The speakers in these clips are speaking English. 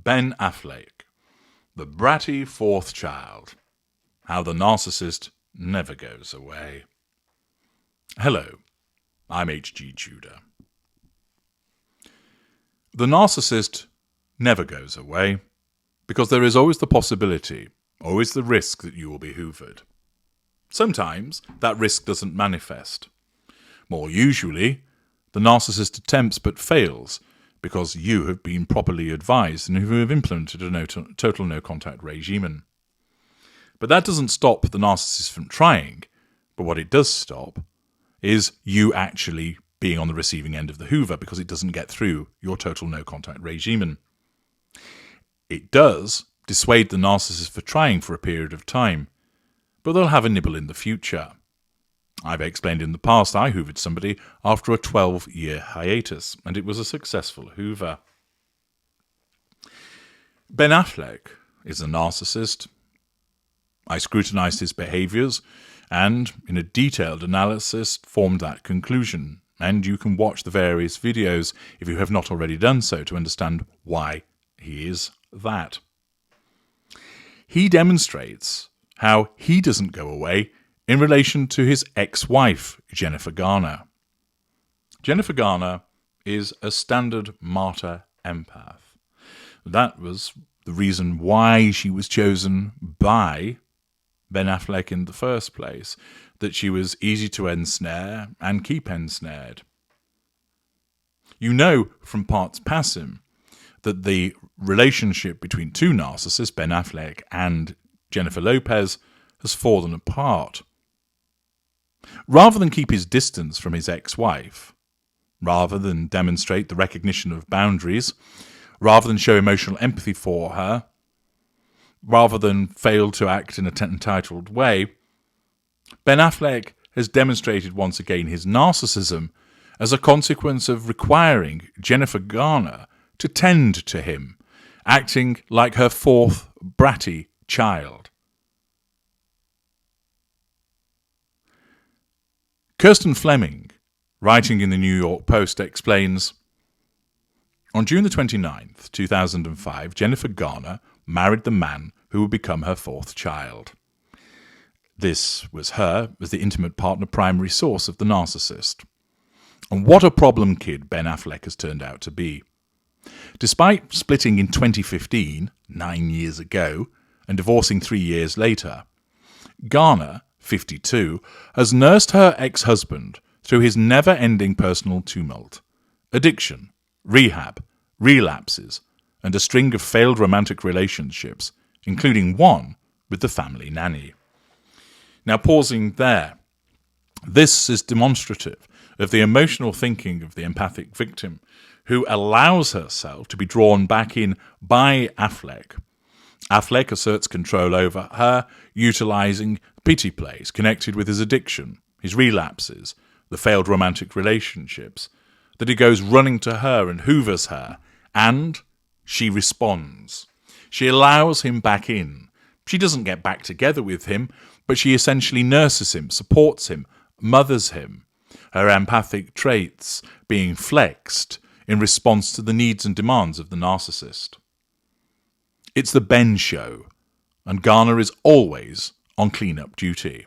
Ben Affleck, the bratty fourth child. How the narcissist never goes away. Hello, I'm H.G. Tudor. The narcissist never goes away because there is always the possibility, always the risk that you will be hoovered. Sometimes that risk doesn't manifest. More usually, the narcissist attempts but fails because you have been properly advised and you have implemented a total no-contact regime. But that doesn't stop the narcissist from trying, but what it does stop is you actually being on the receiving end of the hoover because it doesn't get through your total no-contact regime. It does dissuade the narcissist for trying for a period of time, but they'll have a nibble in the future. I've explained in the past I hoovered somebody after a 12-year hiatus, and it was a successful hoover. Ben Affleck is a narcissist. I scrutinised his behaviours and, in a detailed analysis, formed that conclusion, and you can watch the various videos if you have not already done so to understand why he is that. He demonstrates how he doesn't go away in relation to his ex-wife, Jennifer Garner. Jennifer Garner is a standard martyr empath. That was the reason why she was chosen by Ben Affleck in the first place, that she was easy to ensnare and keep ensnared. You know from parts passing that the relationship between two narcissists, Ben Affleck and Jennifer Lopez, has fallen apart. Rather than keep his distance from his ex-wife, rather than demonstrate the recognition of boundaries, rather than show emotional empathy for her, rather than fail to act in an entitled way, Ben Affleck has demonstrated once again his narcissism as a consequence of requiring Jennifer Garner to tend to him, acting like her fourth bratty child. Kirsten Fleming, writing in the New York Post, explains, on June the 29th, 2005, Jennifer Garner married the man who would become her fourth child. This was her as the intimate partner primary source of the narcissist. And what a problem kid Ben Affleck has turned out to be. Despite splitting in 2015, 9 years ago, and divorcing 3 years later, Garner, 52, has nursed her ex-husband through his never-ending personal tumult, addiction, rehab, relapses, and a string of failed romantic relationships, including one with the family nanny. Now, pausing there, this is demonstrative of the emotional thinking of the empathic victim who allows herself to be drawn back in by Affleck. Affleck asserts control over her, utilising pity plays connected with his addiction, his relapses, the failed romantic relationships, that he goes running to her and hoovers her, and she responds. She allows him back in. She doesn't get back together with him, but she essentially nurses him, supports him, mothers him, her empathic traits being flexed in response to the needs and demands of the narcissist. It's the Ben show, and Garner is always on clean-up duty.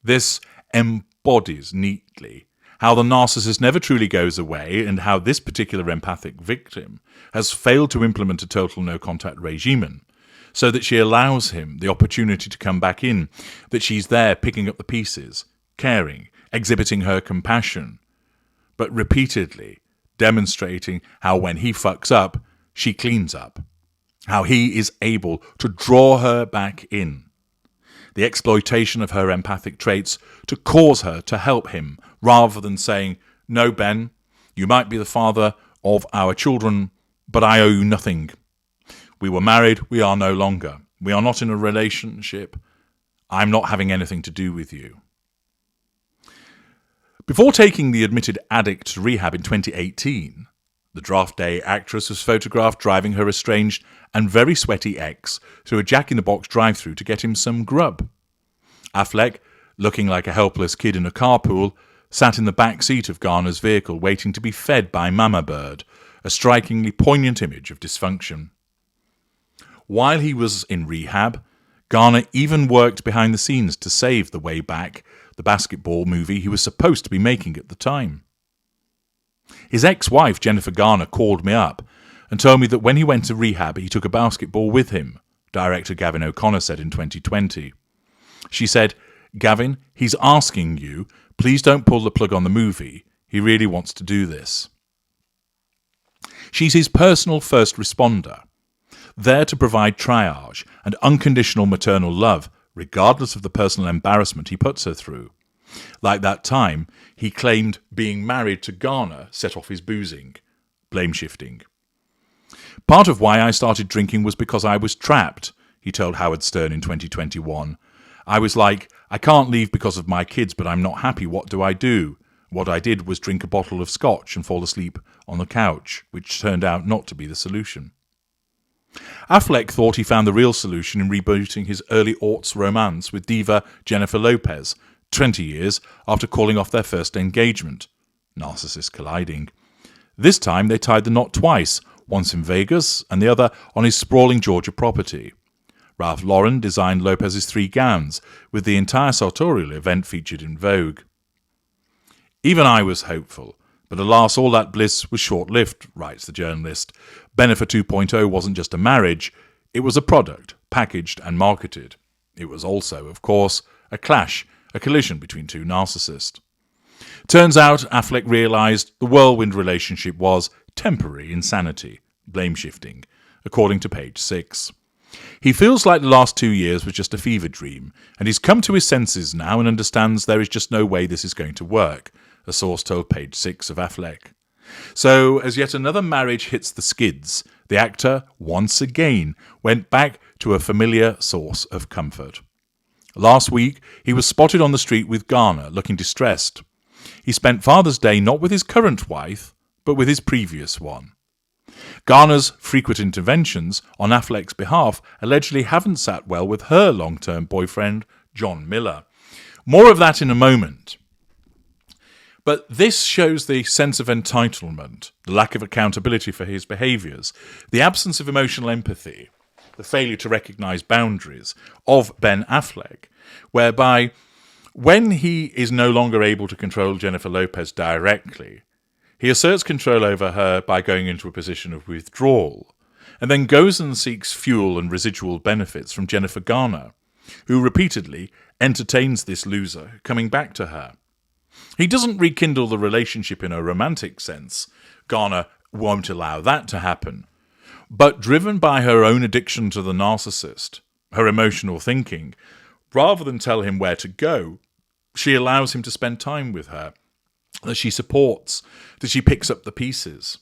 This embodies neatly how the narcissist never truly goes away and how this particular empathic victim has failed to implement a total no-contact regime so that she allows him the opportunity to come back in, that she's there picking up the pieces, caring, exhibiting her compassion, but repeatedly demonstrating how when he fucks up, she cleans up, how he is able to draw her back in. The exploitation of her empathic traits to cause her to help him, rather than saying, no, Ben, you might be the father of our children, but I owe you nothing. We were married, we are no longer. We are not in a relationship. I'm not having anything to do with you. Before taking the admitted addict to rehab in 2018, the Draft Day actress was photographed driving her estranged and very sweaty ex through a Jack-in-the-Box drive-thru to get him some grub. Affleck, looking like a helpless kid in a carpool, sat in the back seat of Garner's vehicle waiting to be fed by Mama Bird, a strikingly poignant image of dysfunction. While he was in rehab, Garner even worked behind the scenes to save The Way Back, the basketball movie he was supposed to be making at the time. His ex-wife, Jennifer Garner, called me up and told me that when he went to rehab, he took a basketball with him, director Gavin O'Connor said in 2020. She said, "Gavin, he's asking you, please don't pull the plug on the movie. He really wants to do this." She's his personal first responder, there to provide triage and unconditional maternal love, regardless of the personal embarrassment he puts her through. Like that time, he claimed being married to Garner set off his boozing, blame shifting. "Part of why I started drinking was because I was trapped," he told Howard Stern in 2021. "I was like, I can't leave because of my kids, but I'm not happy. What do I do? What I did was drink a bottle of scotch and fall asleep on the couch, which turned out not to be the solution." Affleck thought he found the real solution in rebooting his early aughts romance with diva Jennifer Lopez, 20 years after calling off their first engagement. Narcissists colliding. This time they tied the knot twice, once in Vegas and the other on his sprawling Georgia property. Ralph Lauren designed Lopez's 3 gowns, with the entire sartorial event featured in Vogue. "Even I was hopeful, but alas, all that bliss was short-lived," writes the journalist. Bennifer 2.0 wasn't just a marriage, it was a product, packaged and marketed. It was also, of course, a clash, a collision between two narcissists. Turns out Affleck realised the whirlwind relationship was temporary insanity, blame shifting, according to page 6. He feels like the last 2 years was just a fever dream, and he's come to his senses now and understands there is just no way this is going to work, a source told page 6 of Affleck. So, as yet another marriage hits the skids, the actor, once again, went back to a familiar source of comfort. Last week, he was spotted on the street with Garner, looking distressed. He spent Father's Day not with his current wife, but with his previous one. Garner's frequent interventions on Affleck's behalf allegedly haven't sat well with her long-term boyfriend, John Miller. More of that in a moment. But this shows the sense of entitlement, the lack of accountability for his behaviours, the absence of emotional empathy, the failure to recognise boundaries of Ben Affleck, whereby when he is no longer able to control Jennifer Lopez directly, he asserts control over her by going into a position of withdrawal, and then goes and seeks fuel and residual benefits from Jennifer Garner, who repeatedly entertains this loser coming back to her. He doesn't rekindle the relationship in a romantic sense. Garner won't allow that to happen. But driven by her own addiction to the narcissist, her emotional thinking, rather than tell him where to go, she allows him to spend time with her, that she supports, that she picks up the pieces.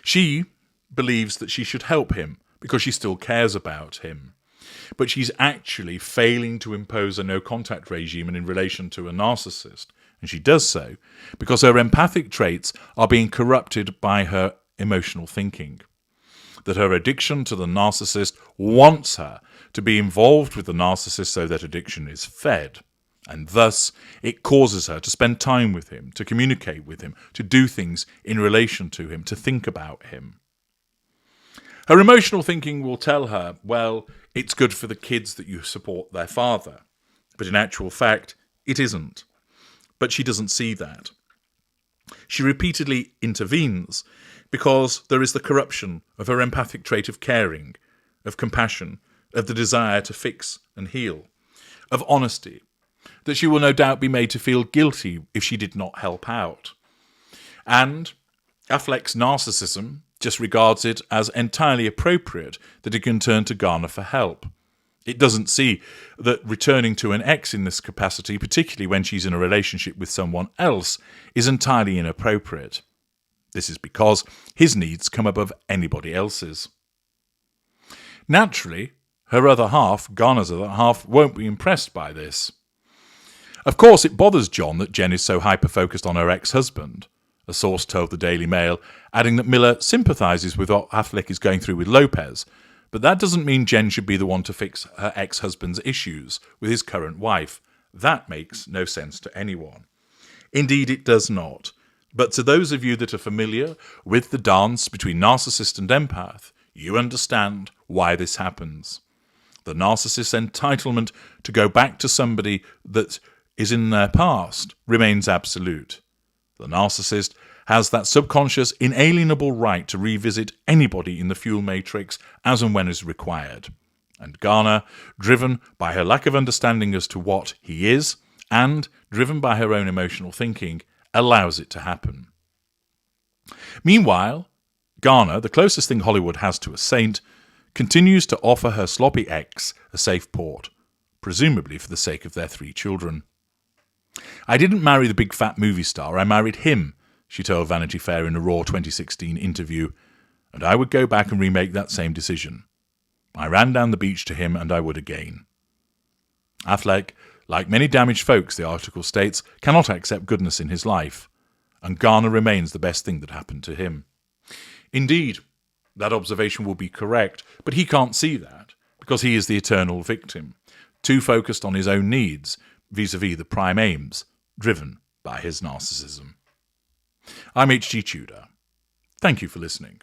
She believes that she should help him because she still cares about him. But she's actually failing to impose a no-contact regime in relation to a narcissist. And she does so because her empathic traits are being corrupted by her emotional thinking. That her addiction to the narcissist wants her to be involved with the narcissist so that addiction is fed. And thus, it causes her to spend time with him, to communicate with him, to do things in relation to him, to think about him. Her emotional thinking will tell her, well, it's good for the kids that you support their father. But in actual fact, it isn't. But she doesn't see that. She repeatedly intervenes because there is the corruption of her empathic trait of caring, of compassion, of the desire to fix and heal, of honesty, that she will no doubt be made to feel guilty if she did not help out. And Affleck's narcissism just regards it as entirely appropriate that he can turn to Garner for help. It doesn't see that returning to an ex in this capacity, particularly when she's in a relationship with someone else, is entirely inappropriate. This is because his needs come above anybody else's. Naturally, her other half, Garner's other half, won't be impressed by this. Of course, it bothers John that Jen is so hyper-focused on her ex-husband, a source told the Daily Mail, adding that Miller sympathises with what Affleck is going through with Lopez, but that doesn't mean Jen should be the one to fix her ex-husband's issues with his current wife. That makes no sense to anyone. Indeed, it does not. But to those of you that are familiar with the dance between narcissist and empath, you understand why this happens. The narcissist's entitlement to go back to somebody that is in their past remains absolute. The narcissist has that subconscious, inalienable right to revisit anybody in the fuel matrix as and when is required. And Garner, driven by her lack of understanding as to what he is, and driven by her own emotional thinking, allows it to happen. Meanwhile, Garner, the closest thing Hollywood has to a saint, continues to offer her sloppy ex a safe port, presumably for the sake of their 3 children. "I didn't marry the big fat movie star, I married him," she told Vanity Fair in a Raw 2016 interview, "and I would go back and remake that same decision. I ran down the beach to him and I would again." Affleck, like many damaged folks, the article states, cannot accept goodness in his life, and Garner remains the best thing that happened to him. Indeed, that observation will be correct, but he can't see that, because he is the eternal victim, too focused on his own needs, vis-à-vis the prime aims, driven by his narcissism. I'm H.G. Tudor. Thank you for listening.